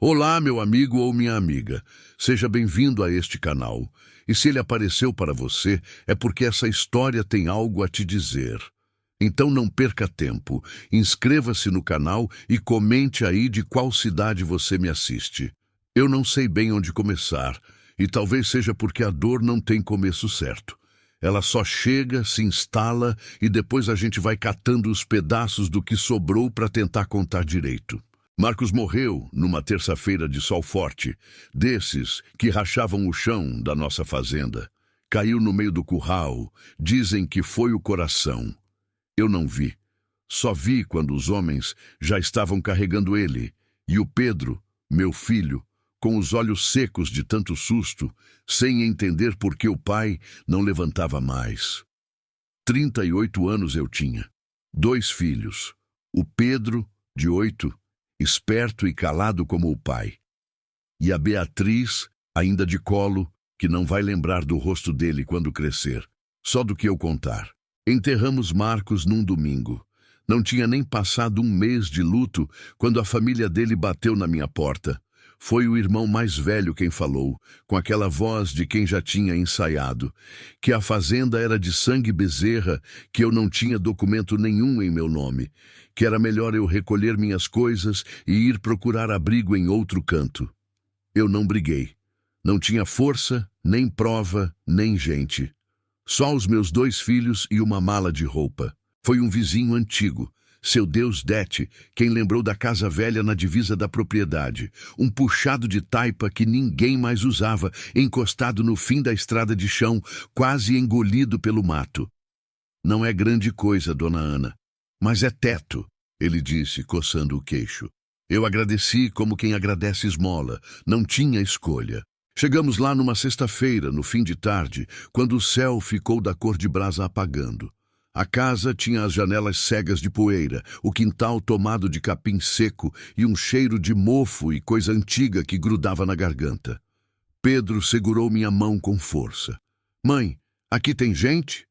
Olá, meu amigo ou minha amiga. Seja bem-vindo a este canal. E se ele apareceu para você, é porque essa história tem algo a te dizer. Então não perca tempo. Inscreva-se no canal e comente aí de qual cidade você me assiste. Eu não sei bem onde começar, e talvez seja porque a dor não tem começo certo. Ela só chega, se instala e depois a gente vai catando os pedaços do que sobrou para tentar contar direito. Marcos morreu numa terça-feira de sol forte, desses que rachavam o chão da nossa fazenda. Caiu no meio do curral, dizem que foi o coração. Eu não vi. Só vi quando os homens já estavam carregando ele, e o Pedro, meu filho, com os olhos secos de tanto susto, sem entender por que o pai não levantava mais. 38 anos eu tinha. 2 filhos. O Pedro, de 8, esperto e calado como o pai. E a Beatriz, ainda de colo, que não vai lembrar do rosto dele quando crescer. Só do que eu contar. Enterramos Marcos num domingo. Não tinha nem passado um mês de luto quando a família dele bateu na minha porta. Foi o irmão mais velho quem falou, com aquela voz de quem já tinha ensaiado, que a fazenda era de sangue bezerra, que eu não tinha documento nenhum em meu nome, que era melhor eu recolher minhas coisas e ir procurar abrigo em outro canto. Eu não briguei. Não tinha força, nem prova, nem gente. Só os meus 2 filhos e uma mala de roupa. Foi um vizinho antigo, seu Deus Dete, quem lembrou da casa velha na divisa da propriedade. Um puxado de taipa que ninguém mais usava, encostado no fim da estrada de chão, quase engolido pelo mato. Não é grande coisa, dona Ana, mas é teto, ele disse, coçando o queixo. Eu agradeci como quem agradece esmola, não tinha escolha. Chegamos lá numa sexta-feira, no fim de tarde, quando o céu ficou da cor de brasa apagando. A casa tinha as janelas cegas de poeira, o quintal tomado de capim seco e um cheiro de mofo e coisa antiga que grudava na garganta. Pedro segurou minha mão com força. Mãe, aqui tem gente?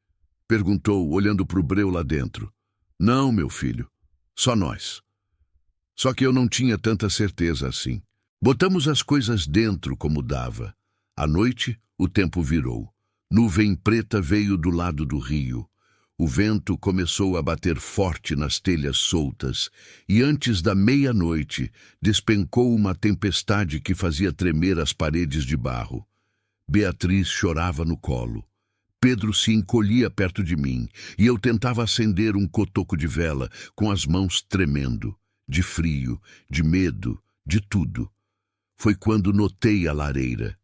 Perguntou, olhando para o breu lá dentro. Não, meu filho, só nós. Só que eu não tinha tanta certeza assim. Botamos as coisas dentro como dava. À noite, o tempo virou. Nuvem preta veio do lado do rio. O vento começou a bater forte nas telhas soltas, e antes da meia-noite despencou uma tempestade que fazia tremer as paredes de barro. Beatriz chorava no colo. Pedro se encolhia perto de mim, e eu tentava acender um cotoco de vela, com as mãos tremendo, de frio, de medo, de tudo. Foi quando notei a lareira.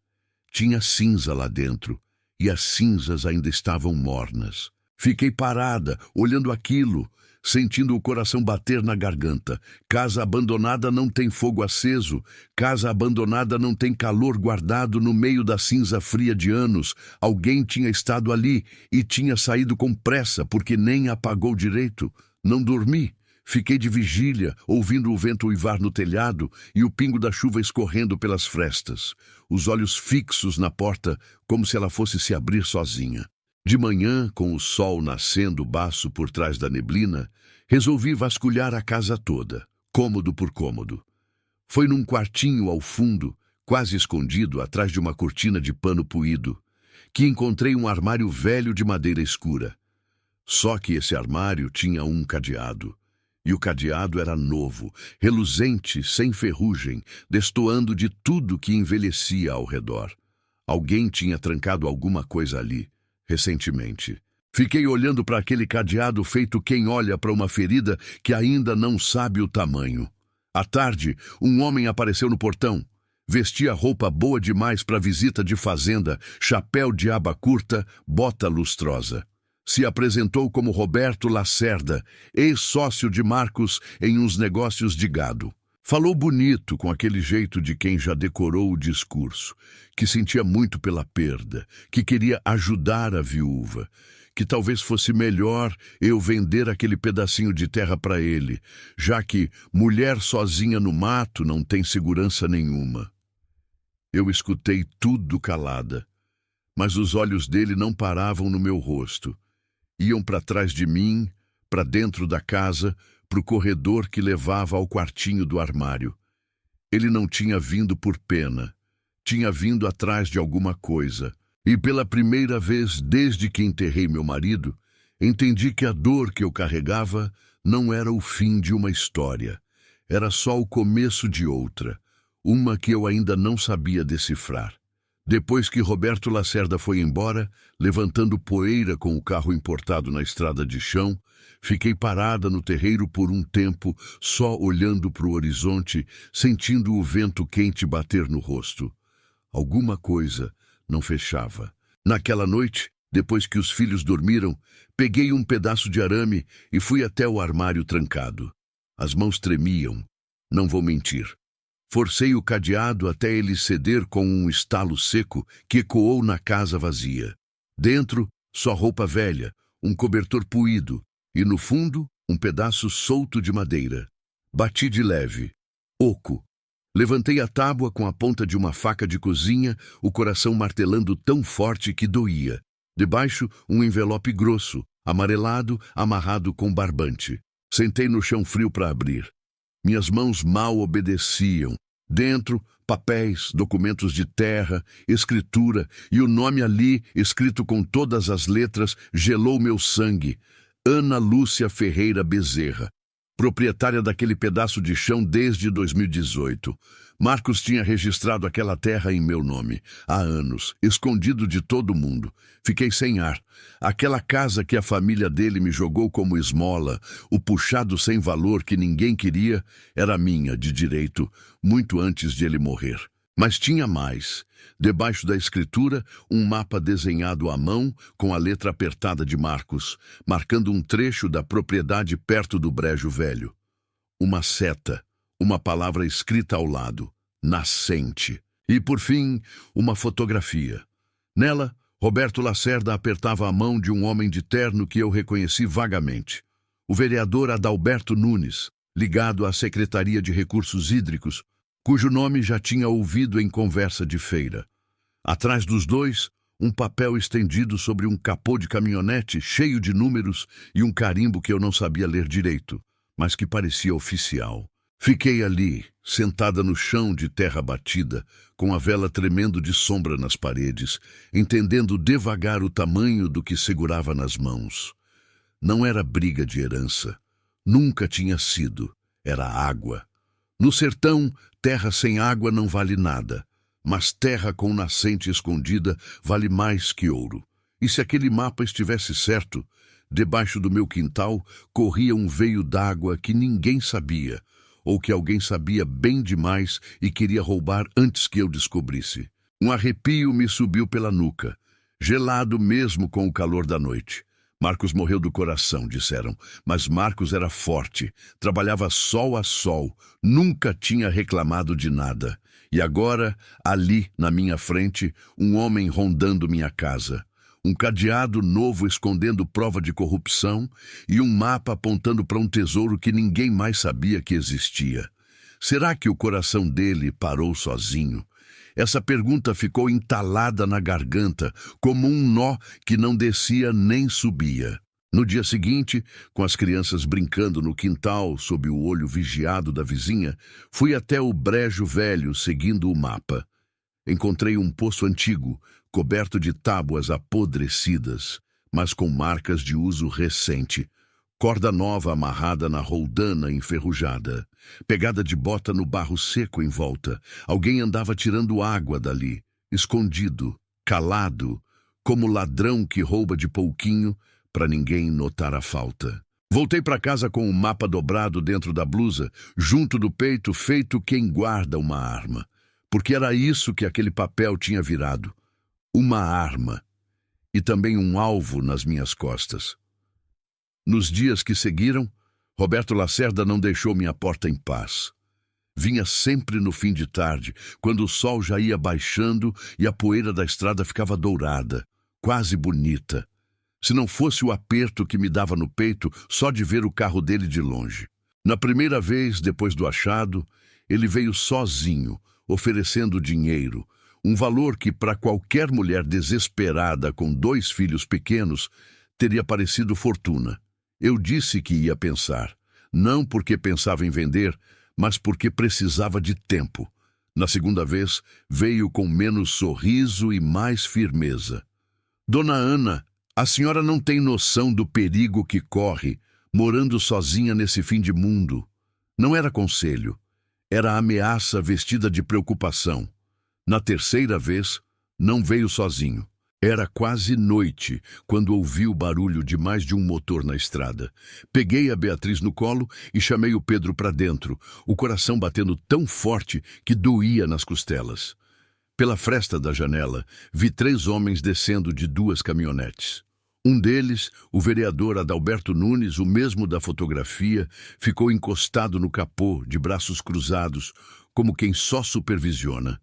Tinha cinza lá dentro, e as cinzas ainda estavam mornas. Fiquei parada, olhando aquilo, sentindo o coração bater na garganta. Casa abandonada não tem fogo aceso, casa abandonada não tem calor guardado no meio da cinza fria de anos. Alguém tinha estado ali e tinha saído com pressa porque nem apagou direito. Não dormi. Fiquei de vigília, ouvindo o vento uivar no telhado e o pingo da chuva escorrendo pelas frestas. Os olhos fixos na porta, como se ela fosse se abrir sozinha. De manhã, com o sol nascendo baço por trás da neblina, resolvi vasculhar a casa toda, cômodo por cômodo. Foi num quartinho ao fundo, quase escondido atrás de uma cortina de pano puído, que encontrei um armário velho de madeira escura. Só que esse armário tinha um cadeado. E o cadeado era novo, reluzente, sem ferrugem, destoando de tudo que envelhecia ao redor. Alguém tinha trancado alguma coisa ali, recentemente. Fiquei olhando para aquele cadeado feito quem olha para uma ferida que ainda não sabe o tamanho. À tarde, um homem apareceu no portão. Vestia roupa boa demais para visita de fazenda, chapéu de aba curta, bota lustrosa. Se apresentou como Roberto Lacerda, ex-sócio de Marcos em uns negócios de gado. Falou bonito, com aquele jeito de quem já decorou o discurso, que sentia muito pela perda, que queria ajudar a viúva, que talvez fosse melhor eu vender aquele pedacinho de terra para ele, já que mulher sozinha no mato não tem segurança nenhuma. Eu escutei tudo calada, mas os olhos dele não paravam no meu rosto. Iam para trás de mim, para dentro da casa, para o corredor que levava ao quartinho do armário. Ele não tinha vindo por pena. Tinha vindo atrás de alguma coisa. E pela primeira vez desde que enterrei meu marido, entendi que a dor que eu carregava não era o fim de uma história. Era só o começo de outra, uma que eu ainda não sabia decifrar. Depois que Roberto Lacerda foi embora, levantando poeira com o carro importado na estrada de chão, fiquei parada no terreiro por um tempo, só olhando para o horizonte, sentindo o vento quente bater no rosto. Alguma coisa não fechava. Naquela noite, depois que os filhos dormiram, peguei um pedaço de arame e fui até o armário trancado. As mãos tremiam, não vou mentir. Forcei o cadeado até ele ceder com um estalo seco que ecoou na casa vazia. Dentro, só roupa velha, um cobertor puído e, no fundo, um pedaço solto de madeira. Bati de leve. Oco. Levantei a tábua com a ponta de uma faca de cozinha, o coração martelando tão forte que doía. Debaixo, um envelope grosso, amarelado, amarrado com barbante. Sentei no chão frio para abrir. Minhas mãos mal obedeciam. Dentro, papéis, documentos de terra, escritura, e o nome ali, escrito com todas as letras, gelou meu sangue. Ana Lúcia Ferreira Bezerra, proprietária daquele pedaço de chão desde 2018. Marcos tinha registrado aquela terra em meu nome, há anos, escondido de todo mundo. Fiquei sem ar. Aquela casa que a família dele me jogou como esmola, o puxado sem valor que ninguém queria, era minha, de direito, muito antes de ele morrer. Mas tinha mais. Debaixo da escritura, um mapa desenhado à mão, com a letra apertada de Marcos, marcando um trecho da propriedade perto do Brejo Velho. Uma seta, uma palavra escrita ao lado, nascente. E, por fim, uma fotografia. Nela, Roberto Lacerda apertava a mão de um homem de terno que eu reconheci vagamente. O vereador Adalberto Nunes, ligado à Secretaria de Recursos Hídricos, cujo nome já tinha ouvido em conversa de feira. Atrás dos dois, um papel estendido sobre um capô de caminhonete cheio de números e um carimbo que eu não sabia ler direito, mas que parecia oficial. Fiquei ali, sentada no chão de terra batida, com a vela tremendo de sombra nas paredes, entendendo devagar o tamanho do que segurava nas mãos. Não era briga de herança. Nunca tinha sido. Era água. No sertão, terra sem água não vale nada, mas terra com nascente escondida vale mais que ouro. E se aquele mapa estivesse certo, debaixo do meu quintal corria um veio d'água que ninguém sabia, ou que alguém sabia bem demais e queria roubar antes que eu descobrisse. Um arrepio me subiu pela nuca, gelado mesmo com o calor da noite. Marcos morreu do coração, disseram, mas Marcos era forte, trabalhava sol a sol, nunca tinha reclamado de nada. E agora, ali, na minha frente, um homem rondando minha casa. Um cadeado novo escondendo prova de corrupção e um mapa apontando para um tesouro que ninguém mais sabia que existia. Será que o coração dele parou sozinho? Essa pergunta ficou entalada na garganta, como um nó que não descia nem subia. No dia seguinte, com as crianças brincando no quintal, sob o olho vigiado da vizinha, fui até o Brejo Velho, seguindo o mapa. Encontrei um poço antigo, coberto de tábuas apodrecidas, mas com marcas de uso recente. Corda nova amarrada na roldana enferrujada. Pegada de bota no barro seco em volta. Alguém andava tirando água dali, escondido, calado, como ladrão que rouba de pouquinho para ninguém notar a falta. Voltei para casa com o mapa dobrado dentro da blusa, junto do peito, feito quem guarda uma arma. Porque era isso que aquele papel tinha virado. Uma arma. E também um alvo nas minhas costas. Nos dias que seguiram, Roberto Lacerda não deixou minha porta em paz. Vinha sempre no fim de tarde, quando o sol já ia baixando e a poeira da estrada ficava dourada, quase bonita. Se não fosse o aperto que me dava no peito só de ver o carro dele de longe. Na primeira vez, depois do achado, ele veio sozinho, oferecendo dinheiro, um valor que para qualquer mulher desesperada com 2 filhos pequenos teria parecido fortuna. Eu disse que ia pensar, não porque pensava em vender, mas porque precisava de tempo. Na segunda vez, veio com menos sorriso e mais firmeza. Dona Ana, a senhora não tem noção do perigo que corre, morando sozinha nesse fim de mundo. Não era conselho, era ameaça vestida de preocupação. Na terceira vez, não veio sozinho. Era quase noite, quando ouvi o barulho de mais de um motor na estrada. Peguei a Beatriz no colo e chamei o Pedro para dentro, o coração batendo tão forte que doía nas costelas. Pela fresta da janela, vi 3 homens descendo de 2 caminhonetes. Um deles, o vereador Adalberto Nunes, o mesmo da fotografia, ficou encostado no capô, de braços cruzados, como quem só supervisiona.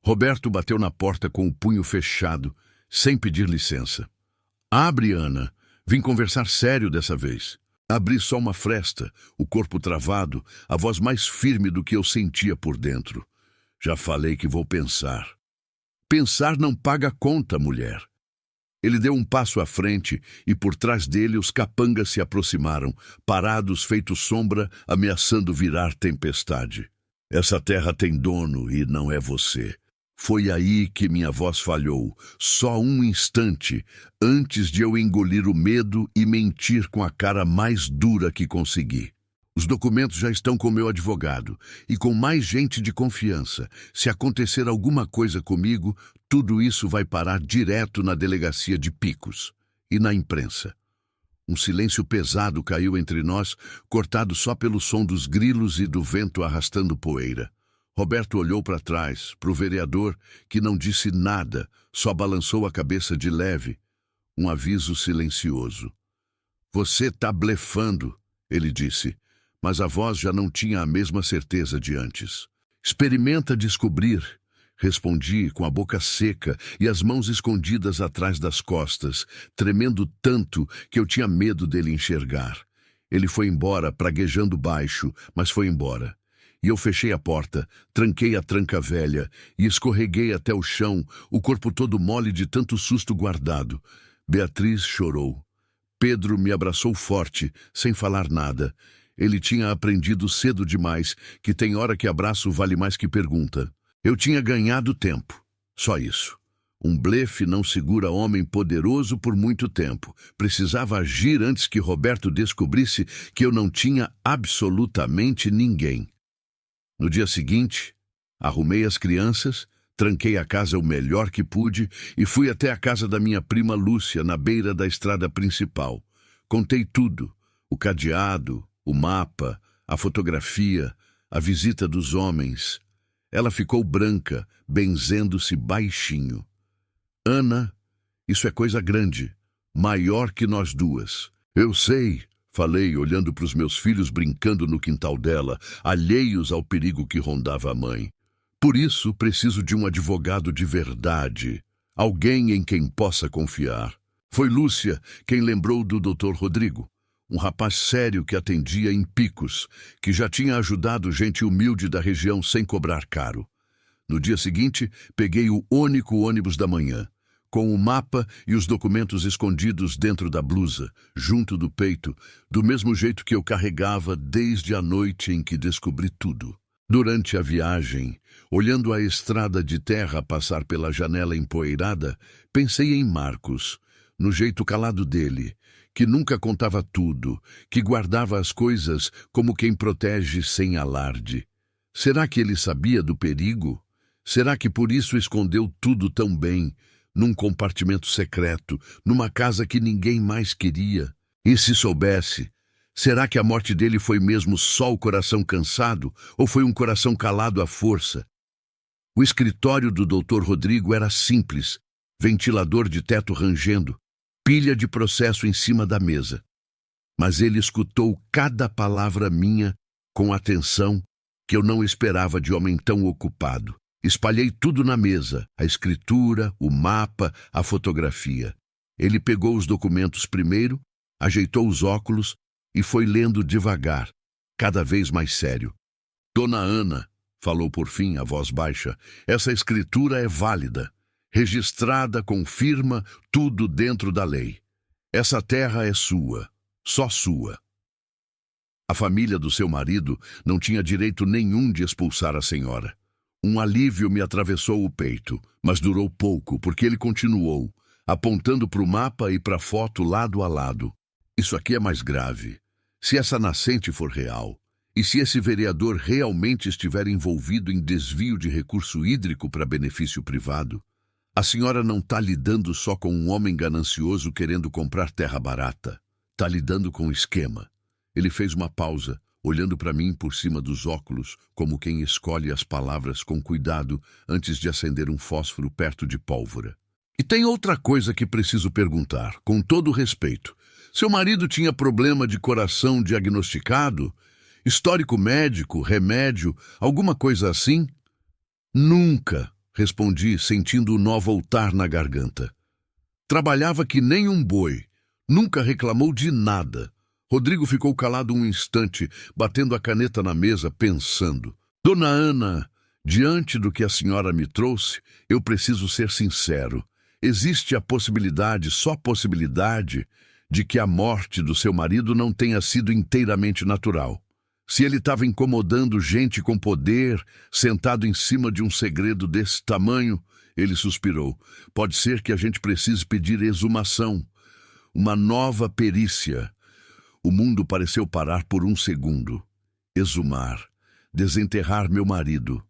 Roberto bateu na porta com o punho fechado, sem pedir licença. Abre, Ana. Vim conversar sério dessa vez. Abri só uma fresta, o corpo travado, a voz mais firme do que eu sentia por dentro. Já falei que vou pensar. Pensar não paga conta, mulher. Ele deu um passo à frente e por trás dele os capangas se aproximaram, parados feito sombra, ameaçando virar tempestade. Essa terra tem dono e não é você. Foi aí que minha voz falhou, só um instante, antes de eu engolir o medo e mentir com a cara mais dura que consegui. Os documentos já estão com meu advogado e com mais gente de confiança. Se acontecer alguma coisa comigo, tudo isso vai parar direto na delegacia de Picos e na imprensa. Um silêncio pesado caiu entre nós, cortado só pelo som dos grilos e do vento arrastando poeira. Roberto olhou para trás, para o vereador, que não disse nada, só balançou a cabeça de leve. Um aviso silencioso. Você tá blefando, ele disse, mas a voz já não tinha a mesma certeza de antes. Experimenta descobrir, respondi com a boca seca e as mãos escondidas atrás das costas, tremendo tanto que eu tinha medo dele enxergar. Ele foi embora, praguejando baixo, mas foi embora. E eu fechei a porta, tranquei a tranca velha e escorreguei até o chão, o corpo todo mole de tanto susto guardado. Beatriz chorou. Pedro me abraçou forte, sem falar nada. Ele tinha aprendido cedo demais que tem hora que abraço vale mais que pergunta. Eu tinha ganhado tempo. Só isso. Um blefe não segura homem poderoso por muito tempo. Precisava agir antes que Roberto descobrisse que eu não tinha absolutamente ninguém. No dia seguinte, arrumei as crianças, tranquei a casa o melhor que pude e fui até a casa da minha prima Lúcia, na beira da estrada principal. Contei tudo, o cadeado, o mapa, a fotografia, a visita dos homens. Ela ficou branca, benzendo-se baixinho. Ana, isso é coisa grande, maior que nós duas. Eu sei, falei, olhando para os meus filhos brincando no quintal dela, alheios ao perigo que rondava a mãe. Por isso, preciso de um advogado de verdade, alguém em quem possa confiar. Foi Lúcia quem lembrou do Dr. Rodrigo, um rapaz sério que atendia em Picos, que já tinha ajudado gente humilde da região sem cobrar caro. No dia seguinte, peguei o único ônibus da manhã, com o mapa e os documentos escondidos dentro da blusa, junto do peito, do mesmo jeito que eu carregava desde a noite em que descobri tudo. Durante a viagem, olhando a estrada de terra passar pela janela empoeirada, pensei em Marcos, no jeito calado dele, que nunca contava tudo, que guardava as coisas como quem protege sem alarde. Será que ele sabia do perigo? Será que por isso escondeu tudo tão bem, num compartimento secreto, numa casa que ninguém mais queria? E se soubesse, será que a morte dele foi mesmo só o coração cansado ou foi um coração calado à força? O escritório do Dr. Rodrigo era simples, ventilador de teto rangendo, pilha de processo em cima da mesa. Mas ele escutou cada palavra minha com atenção que eu não esperava de homem tão ocupado. Espalhei tudo na mesa, a escritura, o mapa, a fotografia. Ele pegou os documentos primeiro, ajeitou os óculos e foi lendo devagar, cada vez mais sério. Dona Ana, falou por fim a voz baixa, essa escritura é válida, registrada com firma, tudo dentro da lei. Essa terra é sua, só sua. A família do seu marido não tinha direito nenhum de expulsar a senhora. Um alívio me atravessou o peito, mas durou pouco, porque ele continuou, apontando para o mapa e para a foto lado a lado. Isso aqui é mais grave. Se essa nascente for real, e se esse vereador realmente estiver envolvido em desvio de recurso hídrico para benefício privado, a senhora não está lidando só com um homem ganancioso querendo comprar terra barata. Está lidando com um esquema. Ele fez uma pausa, olhando para mim por cima dos óculos, como quem escolhe as palavras com cuidado antes de acender um fósforo perto de pólvora. E tem outra coisa que preciso perguntar, com todo respeito. Seu marido tinha problema de coração diagnosticado? Histórico médico, remédio, alguma coisa assim? Nunca, respondi, sentindo o nó voltar na garganta. Trabalhava que nem um boi, nunca reclamou de nada. Rodrigo ficou calado um instante, batendo a caneta na mesa, pensando. Dona Ana, diante do que a senhora me trouxe, eu preciso ser sincero. Existe a possibilidade, só possibilidade, de que a morte do seu marido não tenha sido inteiramente natural. Se ele estava incomodando gente com poder, sentado em cima de um segredo desse tamanho, ele suspirou. Pode ser que a gente precise pedir exumação, uma nova perícia. O mundo pareceu parar por um segundo. Exumar, desenterrar meu marido,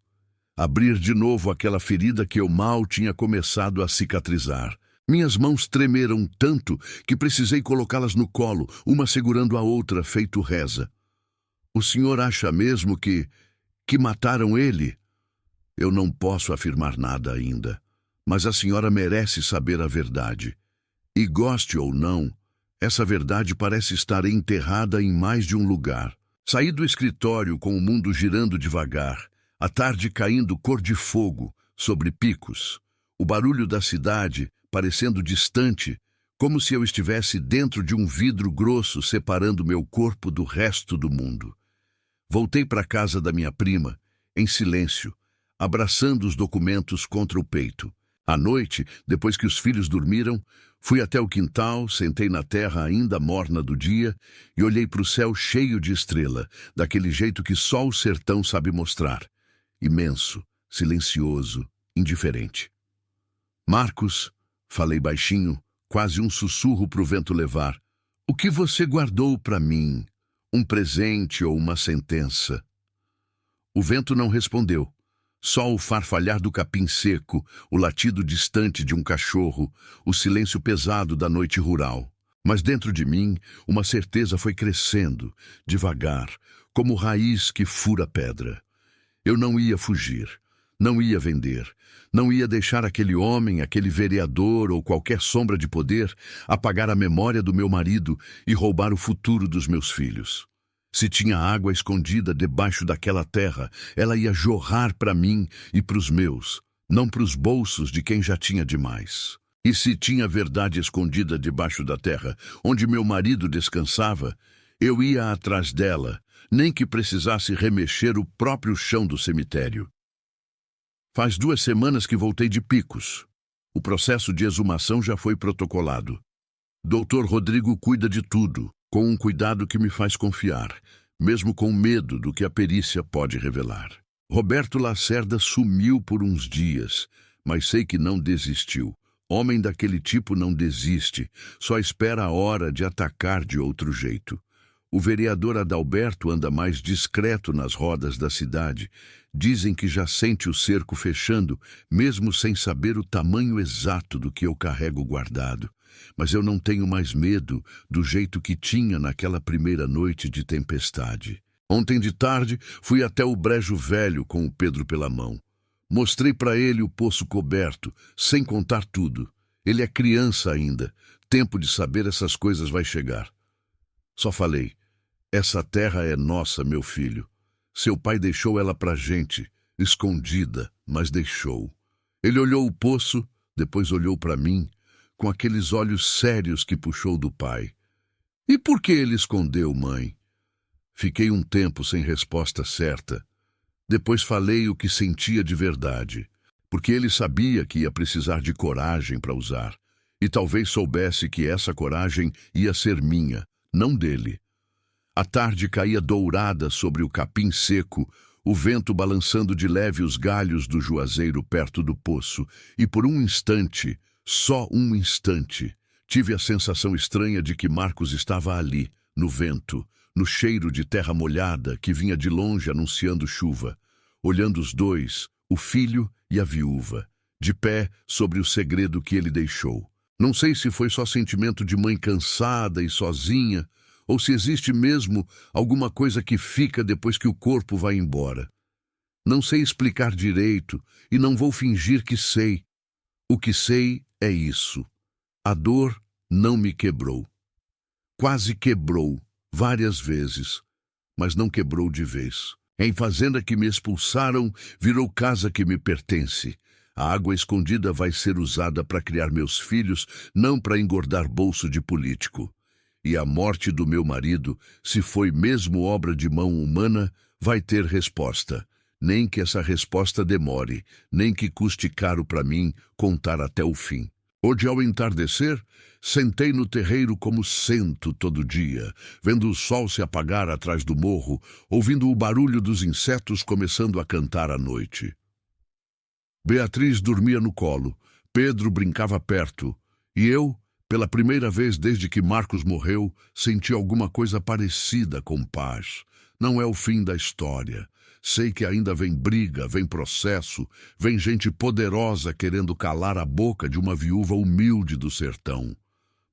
abrir de novo aquela ferida que eu mal tinha começado a cicatrizar. Minhas mãos tremeram tanto que precisei colocá-las no colo, uma segurando a outra, feito reza. O senhor acha mesmo que mataram ele? Eu não posso afirmar nada ainda, mas a senhora merece saber a verdade. E goste ou não, essa verdade parece estar enterrada em mais de um lugar. Saí do escritório com o mundo girando devagar, a tarde caindo cor de fogo sobre picos, o barulho da cidade parecendo distante, como se eu estivesse dentro de um vidro grosso separando meu corpo do resto do mundo. Voltei para a casa da minha prima, em silêncio, abraçando os documentos contra o peito. À noite, depois que os filhos dormiram, fui até o quintal, sentei na terra ainda morna do dia e olhei para o céu cheio de estrela, daquele jeito que só o sertão sabe mostrar. Imenso, silencioso, indiferente. Marcos, falei baixinho, quase um sussurro para o vento levar. O que você guardou para mim? Um presente ou uma sentença? O vento não respondeu. Só o farfalhar do capim seco, o latido distante de um cachorro, o silêncio pesado da noite rural. Mas dentro de mim, uma certeza foi crescendo, devagar, como raiz que fura pedra. Eu não ia fugir, não ia vender, não ia deixar aquele homem, aquele vereador ou qualquer sombra de poder apagar a memória do meu marido e roubar o futuro dos meus filhos. Se tinha água escondida debaixo daquela terra, ela ia jorrar para mim e para os meus, não para os bolsos de quem já tinha demais. E se tinha verdade escondida debaixo da terra, onde meu marido descansava, eu ia atrás dela, nem que precisasse remexer o próprio chão do cemitério. Faz 2 semanas que voltei de Picos. O processo de exumação já foi protocolado. Dr. Rodrigo cuida de tudo, com um cuidado que me faz confiar, mesmo com medo do que a perícia pode revelar. Roberto Lacerda sumiu por uns dias, mas sei que não desistiu. Homem daquele tipo não desiste, só espera a hora de atacar de outro jeito. O vereador Adalberto anda mais discreto nas rodas da cidade. Dizem que já sente o cerco fechando, mesmo sem saber o tamanho exato do que eu carrego guardado. Mas eu não tenho mais medo do jeito que tinha naquela primeira noite de tempestade. Ontem de tarde, fui até o Brejo Velho com o Pedro pela mão. Mostrei para ele o poço coberto, sem contar tudo. Ele é criança ainda. Tempo de saber essas coisas vai chegar. Só falei, essa terra é nossa, meu filho. Seu pai deixou ela pra gente, escondida, mas deixou. Ele olhou o poço, depois olhou para mim, com aqueles olhos sérios que puxou do pai. E por que ele escondeu, mãe? Fiquei um tempo sem resposta certa. Depois falei o que sentia de verdade, porque ele sabia que ia precisar de coragem para usar, e talvez soubesse que essa coragem ia ser minha, não dele. A tarde caía dourada sobre o capim seco, o vento balançando de leve os galhos do juazeiro perto do poço, e por um instante, só um instante, tive a sensação estranha de que Marcos estava ali, no vento, no cheiro de terra molhada que vinha de longe anunciando chuva, olhando os dois, o filho e a viúva, de pé sobre o segredo que ele deixou. Não sei se foi só sentimento de mãe cansada e sozinha, ou se existe mesmo alguma coisa que fica depois que o corpo vai embora. Não sei explicar direito e não vou fingir que sei. O que sei é isso. A dor não me quebrou. Quase quebrou, várias vezes, mas não quebrou de vez. Em fazenda que me expulsaram, virou casa que me pertence. A água escondida vai ser usada para criar meus filhos, não para engordar bolso de político. E a morte do meu marido, se foi mesmo obra de mão humana, vai ter resposta. Nem que essa resposta demore, nem que custe caro para mim contar até o fim. Hoje, ao entardecer, sentei no terreiro como sento todo dia, vendo o sol se apagar atrás do morro, ouvindo o barulho dos insetos começando a cantar à noite. Beatriz dormia no colo, Pedro brincava perto, e eu, pela primeira vez desde que Marcos morreu, senti alguma coisa parecida com paz. Não é o fim da história. Sei que ainda vem briga, vem processo, vem gente poderosa querendo calar a boca de uma viúva humilde do sertão.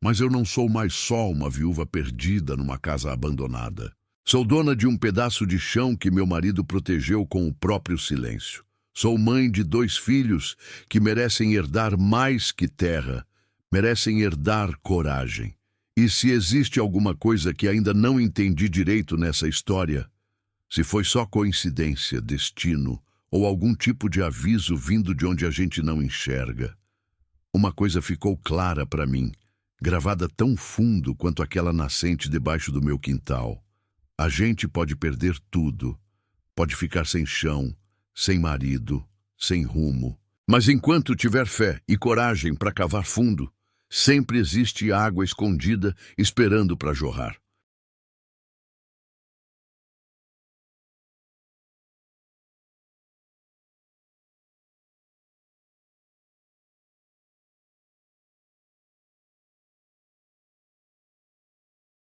Mas eu não sou mais só uma viúva perdida numa casa abandonada. Sou dona de um pedaço de chão que meu marido protegeu com o próprio silêncio. Sou mãe de 2 filhos que merecem herdar mais que terra, merecem herdar coragem. E se existe alguma coisa que ainda não entendi direito nessa história, se foi só coincidência, destino ou algum tipo de aviso vindo de onde a gente não enxerga, uma coisa ficou clara para mim, gravada tão fundo quanto aquela nascente debaixo do meu quintal. A gente pode perder tudo, pode ficar sem chão, sem marido, sem rumo. Mas enquanto tiver fé e coragem para cavar fundo, sempre existe água escondida esperando para jorrar.